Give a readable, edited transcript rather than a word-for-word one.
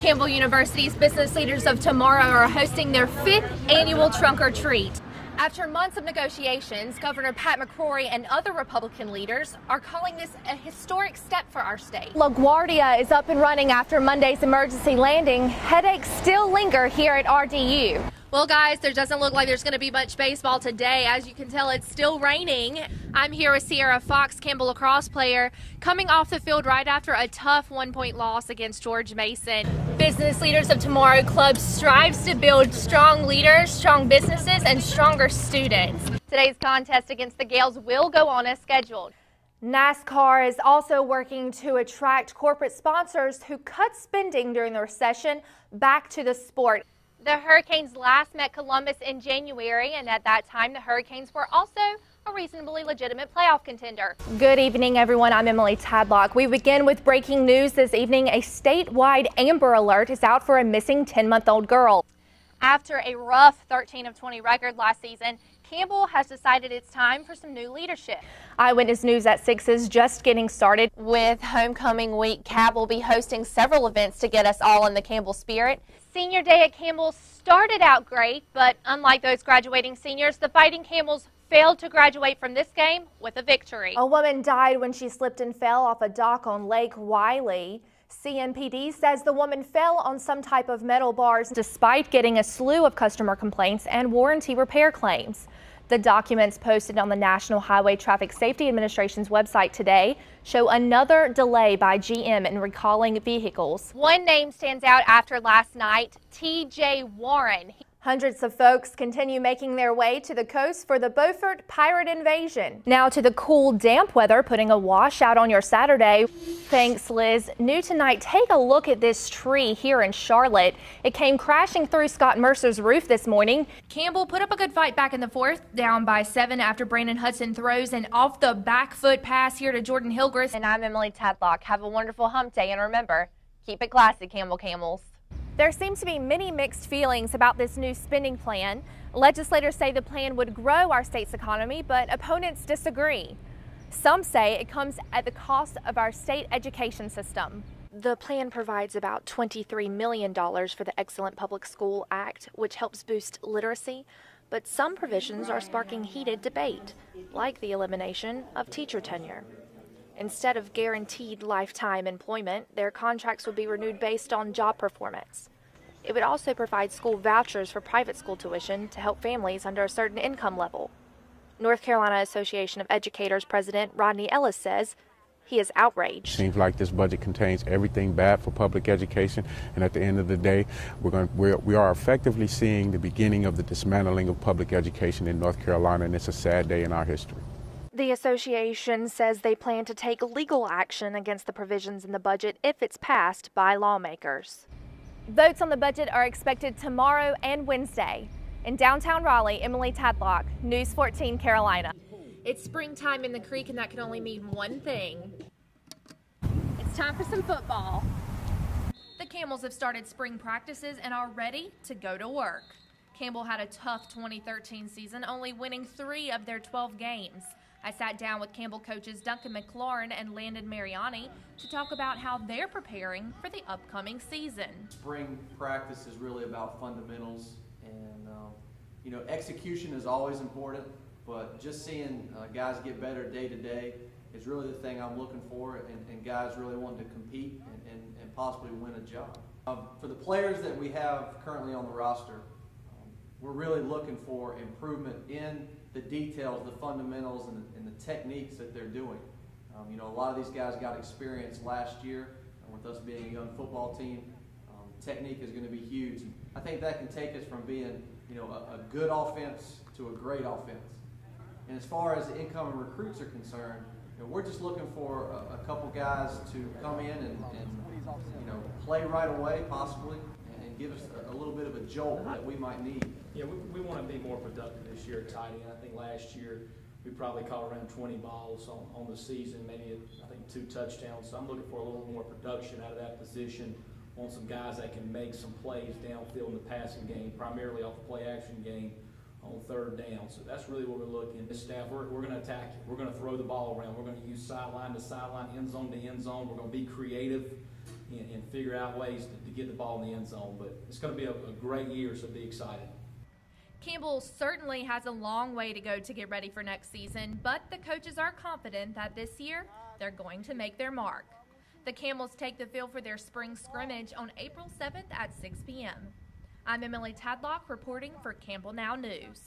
Campbell University's Business Leaders of Tomorrow are hosting their 5th annual Trunk or Treat. After months of negotiations, Governor Pat McCrory and other Republican leaders are calling this a historic step for our state. LaGuardia is up and running after Monday's emergency landing. Headaches still linger here at RDU. Well, guys, there doesn't look like there's going to be much baseball today. As you can tell, it's still raining. I'm here with Sierra Fox, Campbell lacrosse player, coming off the field right after a tough 1-point loss against George Mason. Business Leaders of Tomorrow Club strives to build strong leaders, strong businesses, and stronger students. Today's contest against the Gales will go on as scheduled. NASCAR is also working to attract corporate sponsors who cut spending during the recession back to the sport. The Hurricanes last met Columbus in January, and at that time the Hurricanes were also a reasonably legitimate playoff contender. Good evening, everyone. I'm Emily Tadlock. We begin with breaking news this evening. A statewide Amber Alert is out for a missing 10-month-old girl. After a rough 13 of 20 record last season, Campbell has decided it's time for some new leadership. Eyewitness News at 6 is just getting started. With homecoming week, CAB will be hosting several events to get us all in the Campbell spirit. Senior day at Campbell started out great, but unlike those graduating seniors, the Fighting Campbells failed to graduate from this game with a victory. A woman died when she slipped and fell off a dock on Lake Wiley. CMPD says the woman fell on some type of metal bars despite getting a slew of customer complaints and warranty repair claims. The documents posted on the National Highway Traffic Safety Administration's website today show another delay by GM in recalling vehicles. One name stands out after last night, T.J. Warren. Hundreds of folks continue making their way to the coast for the Beaufort pirate invasion. Now to the cool, damp weather, putting a washout on your Saturday. Thanks, Liz. New tonight, take a look at this tree here in Charlotte. It came crashing through Scott Mercer's roof this morning. Campbell put up a good fight back in the fourth, down by 7 after Brandon Hudson throws an off the back foot pass here to Jordan Hillgrist. And I'm Emily Tadlock. Have a wonderful hump day, and remember, keep it classy, Campbell Camels. There seems to be many mixed feelings about this new spending plan. Legislators say the plan would grow our state's economy, but opponents disagree. Some say it comes at the cost of our state education system. The plan provides about $23 million for the Excellent Public School Act, which helps boost literacy, but some provisions are sparking heated debate, like the elimination of teacher tenure. Instead of guaranteed lifetime employment, their contracts would be renewed based on job performance. It would also provide school vouchers for private school tuition to help families under a certain income level. North Carolina Association of Educators President Rodney Ellis says he is outraged. Seems like this budget contains everything bad for public education, and at the end of the day, we are effectively seeing the beginning of the dismantling of public education in North Carolina, and it's a sad day in our history. The association says they plan to take legal action against the provisions in the budget if it's passed by lawmakers. Votes on the budget are expected tomorrow and Wednesday. In downtown Raleigh, Emily Tadlock, News 14 Carolina. It's springtime in the creek, and that can only mean one thing. It's time for some football. The Camels have started spring practices and are ready to go to work. Campbell had a tough 2013 season, only winning 3 of their 12 games. I sat down with Campbell coaches Duncan McLaurin and Landon Mariani to talk about how they're preparing for the upcoming season. Spring practice is really about fundamentals, and execution is always important, but just seeing guys get better day to day is really the thing I'm looking for, and guys really wanting to compete and possibly win a job. For the players that we have currently on the roster, we're really looking for improvement in the details, the fundamentals, and the techniques that they're doing. A lot of these guys got experience last year, and with us being a young football team, technique is going to be huge. I think that can take us from being, a good offense to a great offense. And as far as the incoming recruits are concerned, we're just looking for a couple guys to come in and play right away, possibly, and give us a little bit of a jolt that we might need. Yeah, we want to be more productive this year at tight end. I think last year we probably caught around 20 balls on the season, maybe I think 2 touchdowns. So I'm looking for a little more production out of that position. Want some guys that can make some plays downfield in the passing game, primarily off the play action game on 3rd down. So that's really what we're looking. This staff, we're going to attack it. We're going to throw the ball around. We're going to use sideline to sideline, end zone to end zone. We're going to be creative. and figure out ways to get the ball in the end zone. But it's going to be a great year, so be excited. Campbell certainly has a long way to go to get ready for next season, but the coaches are confident that this year they're going to make their mark. The Camels take the field for their spring scrimmage on April 7th at 6 p.m. I'm Emily Tadlock reporting for Campbell Now News.